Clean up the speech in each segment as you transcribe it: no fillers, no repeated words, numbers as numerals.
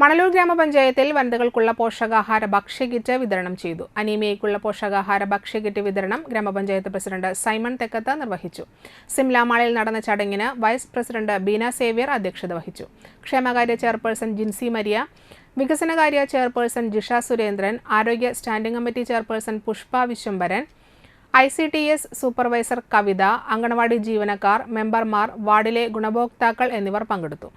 മണലൂർ ഗ്രാമപഞ്ചായത്തിൽ വനിതകൾക്കുള്ള പോഷകാഹാര ഭക്ഷ്യകിറ്റ് വിതരണം ചെയ്തു. അനീമിയയ്ക്കുള്ള പോഷകാഹാര ഭക്ഷ്യകിറ്റ് വിതരണം ഗ്രാമപഞ്ചായത്ത് പ്രസിഡന്റ് സൈമൺ തെക്കത്ത് നിർവഹിച്ചു. സിംല മാളിൽ നടന്ന ചടങ്ങിന് വൈസ് പ്രസിഡന്റ് ബീന സേവ്യർ അധ്യക്ഷത വഹിച്ചു. ക്ഷേമകാര്യ ചെയർപേഴ്സൺ ജിൻസി മരിയ, വികസനകാര്യ ചെയർപേഴ്സൺ ജിഷ സുരേന്ദ്രൻ, ആരോഗ്യ standing committee chairperson Pushpa Viswambharan, ICTS supervisor Kavitha, anganwadi ജീവനക്കാർ, മെമ്പർമാർ, വാർഡിലെ ഗുണഭോക്താക്കൾ എന്നിവർ പങ്കെടുത്തു.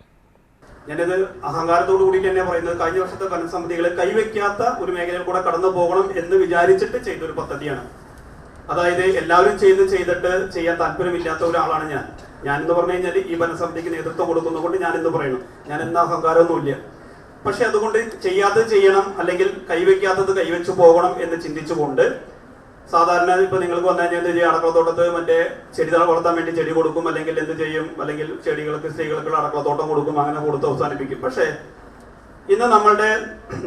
ഞാനിത് അഹങ്കാരത്തോടു കൂടി തന്നെ പറയുന്നത്, കഴിഞ്ഞ വർഷത്തെ ഭരണസമിതികളെ കൈവയ്ക്കാത്ത ഒരു മേഖലയിൽ കൂടെ കടന്നു പോകണം എന്ന് വിചാരിച്ചിട്ട് ചെയ്തൊരു പദ്ധതിയാണ്. അതായത് എല്ലാവരും ചെയ്തിട്ട് ചെയ്യാൻ താല്പര്യമില്ലാത്ത ഒരാളാണ് ഞാൻ എന്ന് പറഞ്ഞു കഴിഞ്ഞാൽ ഈ ഭരണസമിതിക്ക് നേതൃത്വം കൊടുക്കുന്നതുകൊണ്ട് ഞാൻ എന്ന് പറയുന്നു. ഞാൻ എന്ന അഹങ്കാരമൊന്നുമില്ല. പക്ഷെ അതുകൊണ്ട് ചെയ്യാത്തത് ചെയ്യണം, അല്ലെങ്കിൽ കൈവയ്ക്കാത്തത് കൈവച്ചു പോകണം എന്ന് ചിന്തിച്ചുകൊണ്ട് സാധാരണ ഇപ്പൊ നിങ്ങൾക്ക് വന്നു കഴിഞ്ഞാൽ എന്ത് ചെയ്യും, അടക്കളത്തോട്ടത്ത് മറ്റേ ചെടികൾ വളർത്താൻ വേണ്ടി ചെടി കൊടുക്കും, അല്ലെങ്കിൽ എന്ത് ചെയ്യും, അല്ലെങ്കിൽ ചെടികൾക്ക് സ്ത്രീകൾക്കുള്ള അടക്കളത്തോട്ടം കൊടുക്കും, അങ്ങനെ കൊടുത്ത് അവസാനിപ്പിക്കും. പക്ഷേ ഇന്ന് നമ്മളുടെ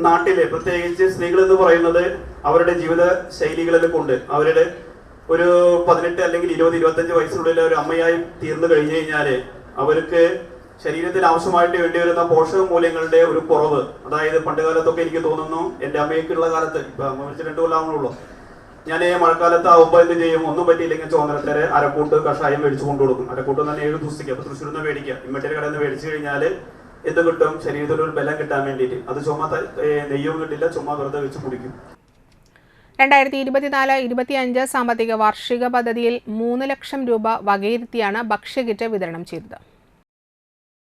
നാട്ടില് പ്രത്യേകിച്ച് സ്ത്രീകൾ എന്ന് പറയുന്നത് അവരുടെ ജീവിത ശൈലികളിൽ കൊണ്ട് അവരുടെ ഒരു 18 അല്ലെങ്കിൽ 20-25 വയസ്സിനുള്ളിൽ ഒരു അമ്മയായി തീർന്നു കഴിഞ്ഞു കഴിഞ്ഞാല് അവർക്ക് ശരീരത്തിൽ ആവശ്യമായിട്ട് വേണ്ടി വരുന്ന പോഷക മൂല്യങ്ങളുടെ ഒരു കുറവ്, അതായത് പണ്ട് കാലത്തൊക്കെ എനിക്ക് തോന്നുന്നു, എന്റെ അമ്മയ്ക്കുള്ള കാലത്ത്, ഇപ്പൊ അമ്മ വെച്ച് 2 കൊല്ലമാണുള്ളൂ, ഞാൻ മഴക്കാലത്ത് ആവുമ്പോൾ എന്ത് ചെയ്യും, ഒന്നും പറ്റിയില്ലെങ്കിൽ ചോന്നരത്തേരെ അരക്കൂട്ട് കഷായം മേടിച്ചു കൊണ്ടുകൊടുക്കും. അരക്കൂട്ട് തന്നെ 7 ദിവസത്തേക്ക്. അപ്പൊ തൃശ്ശൂരിൽ നിന്ന് മേടിക്കുക, ഇമ്മട്ടിയുടെ കടയിൽ നിന്ന് മേടിച്ചു കഴിഞ്ഞാൽ എന്ത് കിട്ടും, ശരീരത്തിൽ ഒരു ബലം കിട്ടാൻ വേണ്ടിയിട്ട്. അത് ചുമ നെയ്യും കിട്ടില്ല, ചുമ വെറുതെ വെച്ച് കുടിക്കും. 2024-25 സാമ്പത്തിക വാർഷിക പദ്ധതിയിൽ 3 ലക്ഷം രൂപ വകയിരുത്തിയാണ് ഭക്ഷ്യകിറ്റ് വിതരണം ചെയ്തത്.